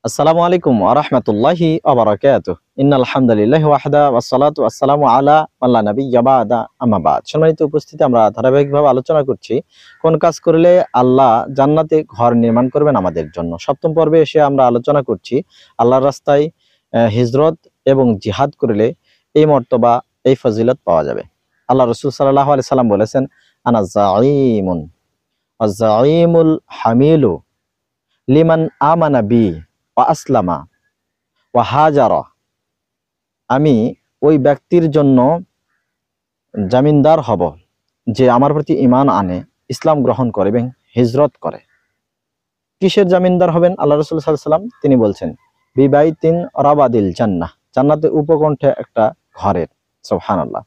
আসসালামু আলাইকুম ওয়া রাহমাতুল্লাহি ওয়া বারাকাতুহু। ইন্নাল হামদুলিল্লাহি ওয়াহদা ওয়াসসালাতু ওয়াসসালামু আলা মান লা নাবিয়্যা বা'দা আম্মা বা'দ। সম্মানিত উপস্থিতি, আমরা ধারাবাহিকভাবে আলোচনা করছি কোন কাজ করলে আল্লাহ জান্নাতে ঘর নির্মাণ করবেন আমাদের জন্য। সপ্তম পর্বে এসে আমরা আলোচনা করছি আল্লাহর রাস্তায় হিজরত এবং জিহাদ করলে এই মর্তবা, এই ফজিলত পাওয়া যাবে। আল্লাহ রাসূল সাল্লাল্লাহু আলাইহি সাল্লাম বলেছেন, আনা যাঈমুন ওয়া যাঈমুল হামিলু লিমান আমানা বি ওয়া আসলামা ওয়া হাজারা। আমি ওই ব্যক্তির জন্য জামিনদার হব যে আমার প্রতি ঈমান আনে, ইসলাম গ্রহণ করে এবং হিজরত করে। কিসের জামিনদার হবেন? আল্লাহ রাসূল সাল্লাল্লাহু আলাইহি সাল্লাম তিনি বলছেন, বিবাইতিন রাবাদিল জান্নাহ, জান্নাতের উপকণ্ঠে একটা ঘরের। সুবহানাল্লাহ।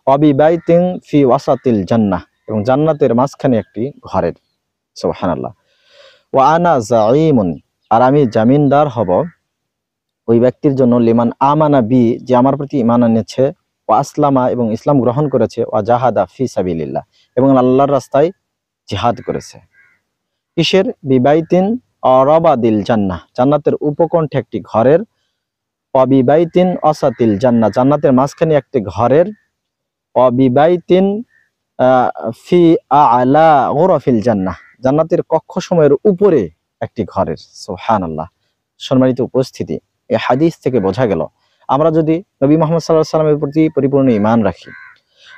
ওয়া বিবাইতিন ফি ওয়াসাতিল জান্নাহ, এবং জান্নাতের মাঝখানে একটি ঘরের। সুবহানাল্লাহ। ওয়া আনা যাঈমুন, আর আমি জামিনদার হব ওই ব্যক্তির জন্য, লিমান আমানা বি, যে আমার প্রতি ঈমান এনেছে, ওয়া আসলামা, এবং ইসলাম গ্রহণ করেছে, ওয়া জাহাদা ফি সাবিলিল্লাহ, এবং আল্লাহর রাস্তায় জিহাদ করেছে। কিসের? বিবাইতিন অরাবাদিল জান্নাহ, জান্নাতের উপকণ্ঠে একটি ঘরের। অবিবাইতিন অসাতিল জান্নাহ, জান্নাতের মাঝখানে একটি ঘরের। অবিবাইতিন ফি আলা গুরাফিল জান্নাহ, জান্নাতের কক্ষসমূহের উপরে একটি ঘরের। সুবহানাল্লাহ। সম্মানিত উপস্থিতি, এই হাদিস থেকে বোঝা গেল আমরা যদি নবী মুহাম্মদ সাল্লাল্লাহু আলাইহি সাল্লামের প্রতি পরিপূর্ণ ঈমান রাখি,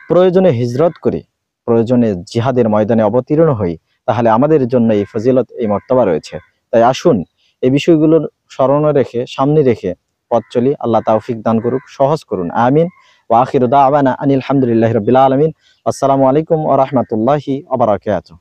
প্রয়োজনে হিজরত করি, প্রয়োজনে জিহাদের ময়দানে অবতীর্ণ হই, তাহলে আমাদের জন্য এই ফজিলত, এই মর্তবা রয়েছে। তাই আসুন এই বিষয়গুলোর স্মরণে রেখে, সামনে রেখে পথ চলি। আল্লাহ তাওফিক দান করুক, সহজ করুন। আমিন। ওয়া আখিরু দাওয়ানা আনিল হামদুলিল্লাহি রাব্বিল আলামিন। আসসালামু আলাইকুম ওয়া রাহমাতুল্লাহি ওয়া বারাকাতুহু।